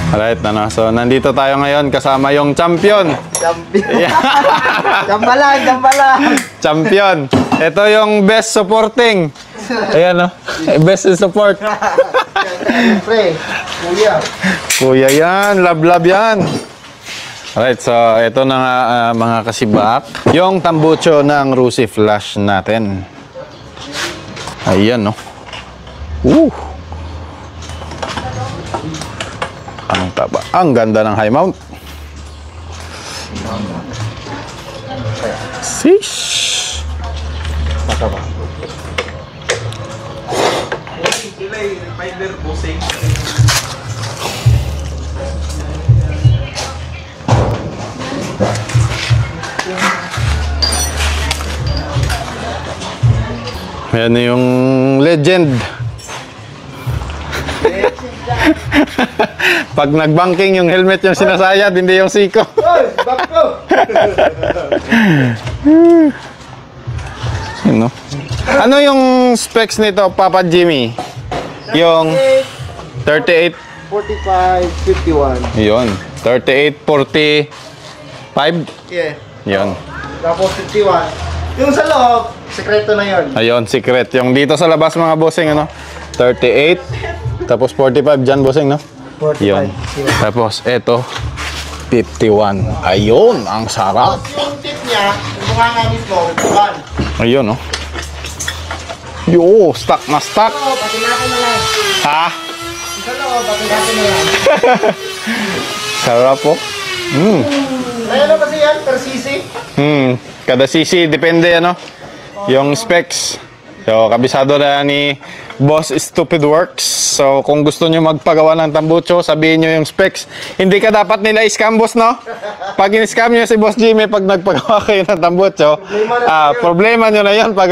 Alright, ano? So, nandito tayo ngayon kasama yung champion. Champion. Jambalang, jambalang. Champion. Ito yung best supporting. Ayan, no? Best in support. Pre, kuya. Kuya yan. Love yan. Alright, so ito na nga mga kasibak. Yung tambucho ng Rusi Flash natin. Ayan, no? Ang taba. Ang ganda ng high mount. Sheesh. Mataba. Ayan na yung legend. Pag nagbanking yung helmet yung sinasayad, hindi yung siko. Ano? Ano yung specs nito, Papa Jimmy? Yung 38 45, 51. Yun, 38, 45. Yeah. Yun. Tapos 51. Yung sa loob, sekreto na yun. Ayun, secret. Yung dito sa labas mga bossing, ano? 38, tapos 45 dyan, bossing, no? 45. Yun. Tapos, eto, 51. Ayun, ang sarap. Tapos yung tip niya, yung mukha nga mismo, bukan. Ayun, no? Yo, stuck na stuck. Sa loob, pati natin na lang. Ha? Sa loob, pati natin na lang. Sarap po. Ano kasi yan, per cc? Kada CC, depende, ano? Yung specs. So, kabisado na ni Boss Stupid Works. So, kung gusto nyo magpagawa ng tambucho, sabihin nyo yung specs. Hindi ka dapat nila i-scam, boss, no? Pag in-scam nyo si Boss Jimmy, pag nagpagawa kayo ng tambucho, problema nyo na yun pag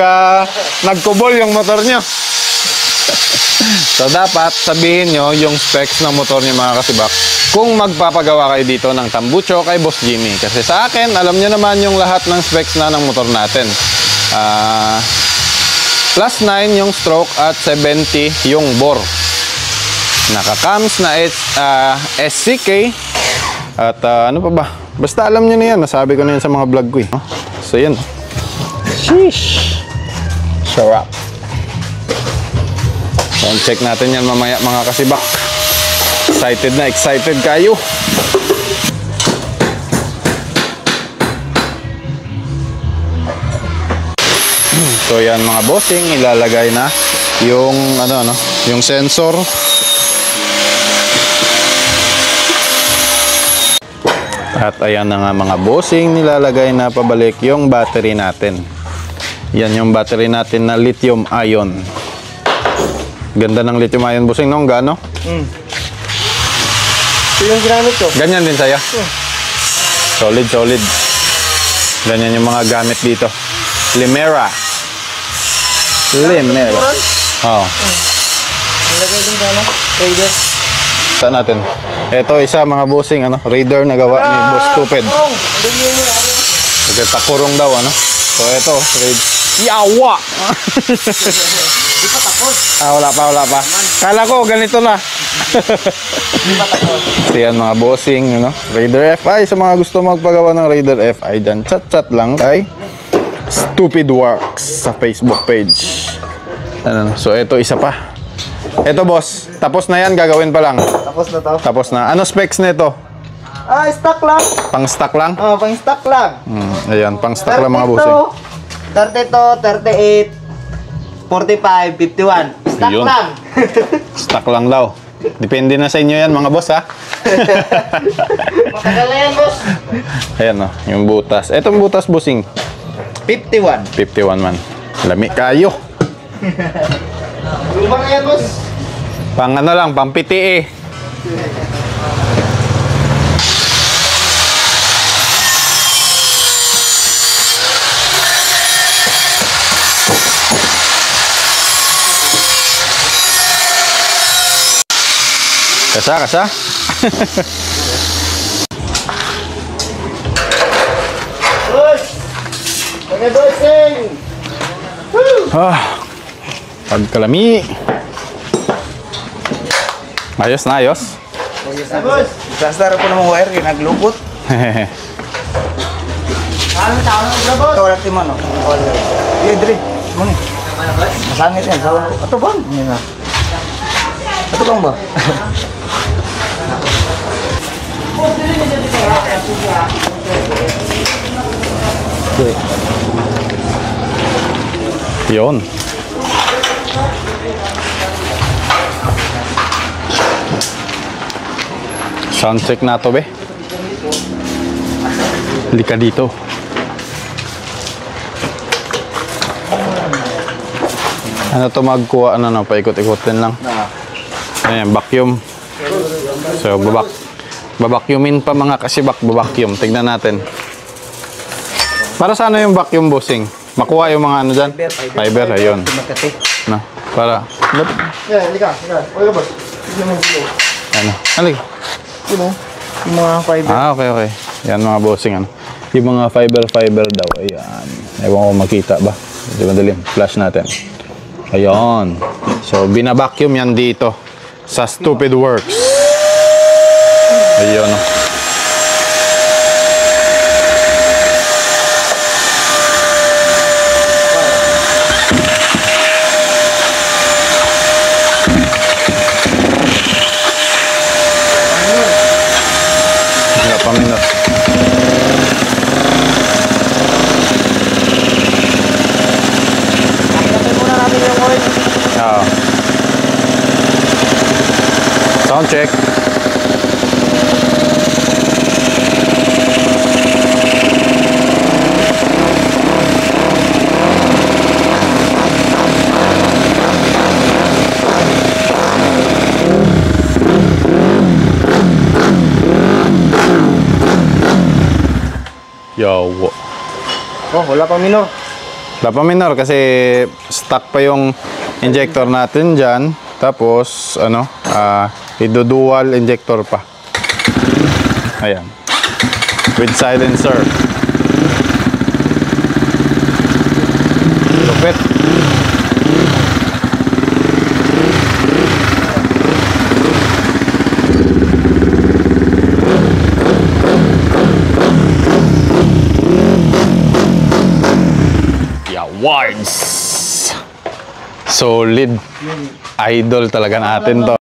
nagkubol yung motor nyo. So, dapat sabihin nyo yung specs ng motor nyo, mga kasibak, kung magpapagawa kayo dito ng tambucho kay Boss Jimmy. Kasi sa akin, alam nyo naman yung lahat ng specs na ng motor natin. Plus 9 yung stroke at 70 yung bore. Naka-cams na SCK. At ano pa ba? Basta alam nyo na yan. Nasabi ko na yan sa mga vlog ko, eh. So, yan. Sheesh. Sarap. So, check natin yan mamaya, mga kasibak. Excited kayo. So yan mga bossing, ilalagay na yung yung sensor. At ayan na nga mga bossing, nilalagay na pabalik yung battery natin. Yan yung battery natin na lithium ion. Ganda ng lithium ion, bossing, no? Gano? Ito yung ginamit ko. Ganyan din sa'yo? Solid. Ganyan yung mga gamit dito. Limera. Oo. Nilagay din ka, Raider. Saan natin? Ito isa mga bossing, Raider na gawa ni Boss Stupid. Kasi takurong daw, So ito, Raider. Yawa! Di pa tapos. Wala pa. Kala ko, ganito na. Di pa tapos. So yan mga bossing, Raider FI. Sa mga gusto magpagawa ng Raider FI, dyan chat lang kay Stupid Works sa Facebook page. So ito isa pa. Ito boss, tapos na yan, gagawin pa lang. Tapos na to. Tapos na. Ano specs nito? Stock lang. Pang stock lang? Pang stock lang. Ayan, pang stock lang mga bossing. 32, 38, 45, 51. Stock Yun. lang. Stock lang daw. Depende na sa inyo yan mga boss, ha? Matagal na yan, boss. Ayan, yung butas. Etong butas, bossing. 51. 51 man. Lami kayo. Luma na yan, boss. Pang lang, pang PTE. Kasa. Boss! Mga bossing! Pagkalami. Ayos na, ayos. Boss! Disaster po ng wire, yung naglupot. Anong tao na ubra, boss? Ito, wala ti man, oh. Iya, Dre. Muna. Masangit yan. Ito bang? Yan na. Ito bang ba? Yun. Sound check na to, be. Halika dito. Ano to magkuha? Ano, paikot-ikotin lang. Ayan, vacuum. So, babacuumin pa mga kasibak, babacuum. Tignan natin. Para sa ano yung vacuum, bossing? Makuha yung mga ano dyan? Fiber, ayun. Makati. No, para. Yeah, halika. Okay, boss. Tignan mo dito. Ano? Halika. Yun o. Yung mga fiber. Okay. Yan mga bossing, ano. Yung mga fiber daw. Ayan. Ewan ko makita ba? Hindi madalim. Flash natin. Ayan. So, binabacuum yan dito. Sa Stupid Works. Ayun, no. Wala pa minus. Nakita muna natin yung oil. Oo. Sound check. Yo. Oh, wala pang minor. Wala pa minor kasi stuck pa yung injector natin dyan. Tapos, ano, ido-dual injector pa. Ayan. With silencer. Lupit. Awards. Solid. Idol talaga natin to.